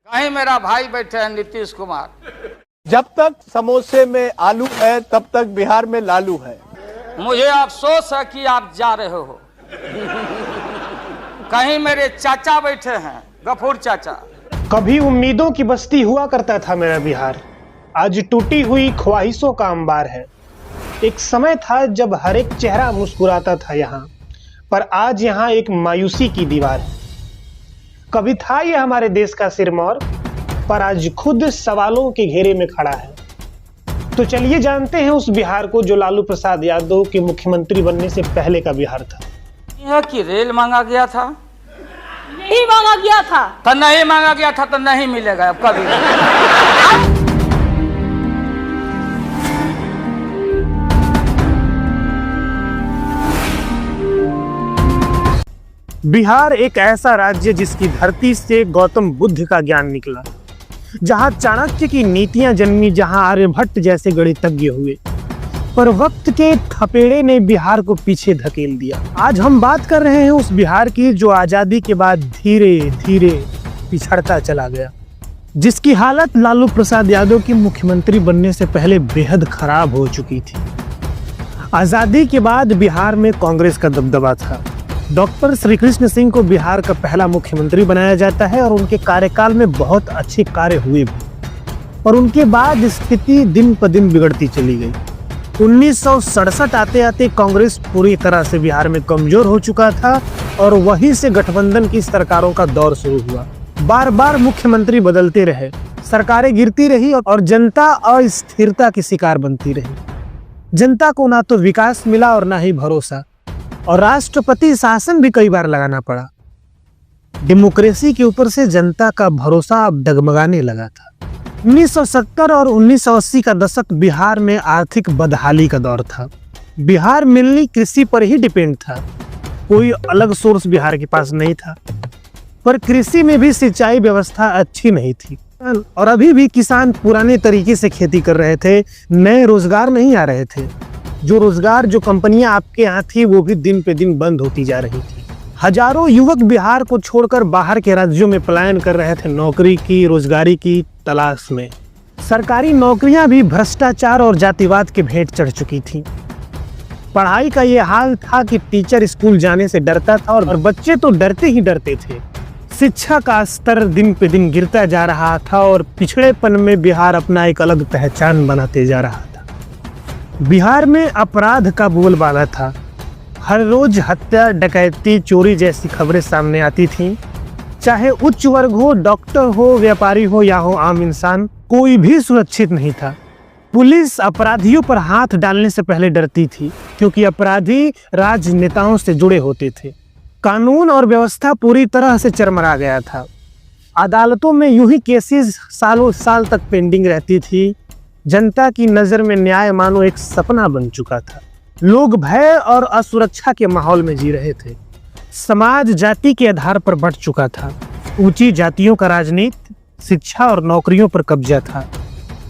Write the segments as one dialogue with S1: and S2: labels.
S1: कहीं मेरा भाई बैठे हैं नीतीश कुमार।
S2: जब तक समोसे में आलू है तब तक बिहार में लालू है।
S1: मुझे अफसोस है कि आप जा रहे हो। कहीं मेरे चाचा बैठे हैं, गफूर चाचा।
S3: कभी उम्मीदों की बस्ती हुआ करता था मेरा बिहार, आज टूटी हुई ख्वाहिशों का अंबार है। एक समय था जब हर एक चेहरा मुस्कुराता था यहाँ, पर आज यहाँ एक मायूसी की दीवार है। कभी था ये हमारे देश का सिरमौर, पर आज खुद सवालों के घेरे में खड़ा है। तो चलिए जानते हैं उस बिहार को जो लालू प्रसाद यादव के मुख्यमंत्री बनने से पहले का बिहार था।
S1: यह कि रेल मांगा गया था,
S4: नहीं मांगा गया था
S1: तो नहीं मांगा गया था तो नहीं मिलेगा अब कभी।
S3: बिहार एक ऐसा राज्य जिसकी धरती से गौतम बुद्ध का ज्ञान निकला, जहां चाणक्य की नीतियां जन्मी, जहां आर्यभट्ट जैसे गणितज्ञ हुए, पर वक्त के थपेड़े ने बिहार को पीछे धकेल दिया। आज हम बात कर रहे हैं उस बिहार की जो आजादी के बाद धीरे धीरे पिछड़ता चला गया, जिसकी हालत लालू प्रसाद यादव के मुख्यमंत्री बनने से पहले बेहद खराब हो चुकी थी। आजादी के बाद बिहार में कांग्रेस का दबदबा था। डॉक्टर श्री कृष्ण सिंह को बिहार का पहला मुख्यमंत्री बनाया जाता है और उनके कार्यकाल में बहुत अच्छे कार्य हुए भी, और उनके बाद स्थिति दिन पर दिन बिगड़ती चली गई। 1967 आते आते कांग्रेस पूरी तरह से बिहार में कमजोर हो चुका था और वहीं से गठबंधन की सरकारों का दौर शुरू हुआ। बार बार मुख्यमंत्री बदलते रहे, सरकारें गिरती रही और जनता अस्थिरता की शिकार बनती रही। जनता को ना तो विकास मिला और ना ही भरोसा, और राष्ट्रपति शासन भी कई बार लगाना पड़ा। डेमोक्रेसी के ऊपर से जनता का भरोसा अब डगमगाने लगा था। 1970 और 1980 का दशक बिहार में आर्थिक बदहाली का दौर था। बिहार मेनली कृषि पर ही डिपेंड था, कोई अलग सोर्स बिहार के पास नहीं था, पर कृषि में भी सिंचाई व्यवस्था अच्छी नहीं थी और अभी भी किसान पुराने तरीके से खेती कर रहे थे, नए रोजगार नहीं आ रहे थे। जो रोजगार, जो कंपनियां आपके यहाँ थी, वो भी दिन पे दिन बंद होती जा रही थी। हजारों युवक बिहार को छोड़कर बाहर के राज्यों में पलायन कर रहे थे नौकरी की, रोजगारी की तलाश में। सरकारी नौकरियां भी भ्रष्टाचार और जातिवाद के भेंट चढ़ चुकी थीं। पढ़ाई का ये हाल था कि टीचर स्कूल जाने से डरता था और बच्चे तो डरते ही डरते थे। शिक्षा का स्तर दिन पे दिन गिरता जा रहा था और पिछड़ेपन में बिहार अपना एक अलग पहचान बनाते जा रहा था। बिहार में अपराध का बोलबाला था। हर रोज हत्या, डकैती, चोरी जैसी खबरें सामने आती थीं। चाहे उच्च वर्ग हो, डॉक्टर हो, व्यापारी हो या हो आम इंसान, कोई भी सुरक्षित नहीं था। पुलिस अपराधियों पर हाथ डालने से पहले डरती थी, क्योंकि अपराधी राजनेताओं से जुड़े होते थे। कानून और व्यवस्था पूरी तरह से चरमरा गया था। अदालतों में यूं ही केसेस सालों साल तक पेंडिंग रहती थी। जनता की नज़र में न्याय मानो एक सपना बन चुका था। लोग भय और असुरक्षा के माहौल में जी रहे थे। समाज जाति के आधार पर बंट चुका था। ऊंची जातियों का राजनीति, शिक्षा और नौकरियों पर कब्जा था।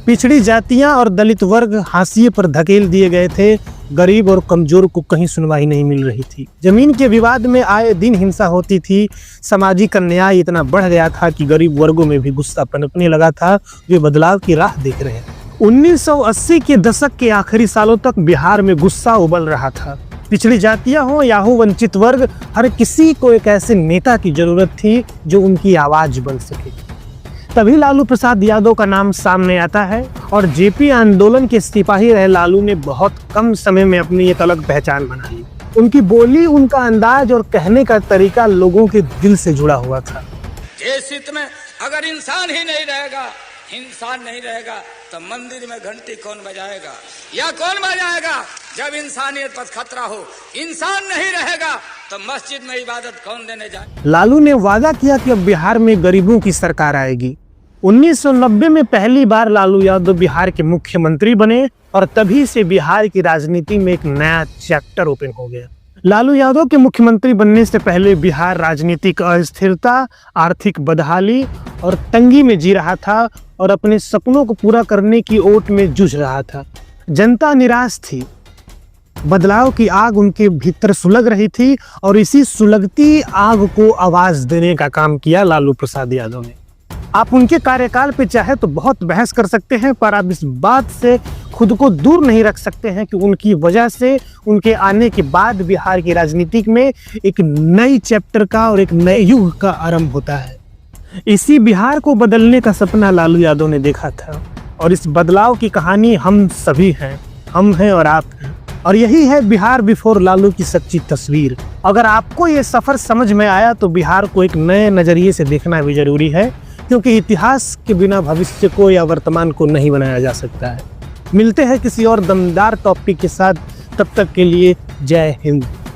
S3: पिछड़ी जातियां और दलित वर्ग हाशिए पर धकेल दिए गए थे। गरीब और कमजोर को कहीं सुनवाई नहीं मिल रही थी। जमीन के विवाद में आए दिन हिंसा होती थी। सामाजिक अन्याय इतना बढ़ गया था कि गरीब वर्गों में भी गुस्सा पनपने लगा था। वे बदलाव की राह देख रहे हैं। 1980 के दशक के आखिरी सालों तक बिहार में गुस्सा उबल रहा था। पिछड़ी जातियां हो या हो वंचित वर्ग, हर किसी को एक ऐसे नेता की जरूरत थी जो उनकी आवाज बन सके। तभी लालू प्रसाद यादव का नाम सामने आता है और जेपी आंदोलन के सिपाही रहे लालू ने बहुत कम समय में अपनी एक अलग पहचान बना ली। उनकी बोली, उनका अंदाज और कहने का तरीका लोगों के दिल से जुड़ा हुआ था।
S1: देश हित में अगर इंसान ही नहीं रहेगा, इंसान नहीं रहेगा, तो मंदिर में घंटी कौन बजाएगा या कौन बजाएगा? जब इंसानियत पर खतरा हो, इंसान नहीं रहेगा तो मस्जिद में इबादत कौन देने जाए?
S3: लालू ने वादा किया कि अब बिहार में गरीबों की सरकार आएगी। 1990 में पहली बार लालू यादव बिहार के मुख्यमंत्री बने और तभी से बिहार की राजनीति में एक नया चैप्टर ओपन हो गया। लालू यादव के मुख्यमंत्री बनने से पहले बिहार राजनीतिक अस्थिरता, आर्थिक बदहाली और तंगी में जी रहा था और अपने सपनों को पूरा करने की ओट में जूझ रहा था। जनता निराश थी। बदलाव की आग उनके भीतर सुलग रही थी और इसी सुलगती आग को आवाज देने का काम किया लालू प्रसाद यादव ने। आप उनके कार्यकाल पे चाहे तो बहुत बहस कर सकते हैं, पर आप इस बात से खुद को दूर नहीं रख सकते हैं कि उनकी वजह से उनके आने के बाद बिहार की राजनीति में एक नई चैप्टर का और एक नए युग का आरंभ होता है। इसी बिहार को बदलने का सपना लालू यादव ने देखा था और इस बदलाव की कहानी हम सभी हैं, हम हैं और आप हैं। और यही है बिहार बिफोर लालू की सच्ची तस्वीर। अगर आपको ये सफ़र समझ में आया तो बिहार को एक नए नज़रिए से देखना भी ज़रूरी है, क्योंकि इतिहास के बिना भविष्य को या वर्तमान को नहीं बनाया जा सकता है। मिलते हैं किसी और दमदार टॉपिक के साथ, तब तक के लिए जय हिंद।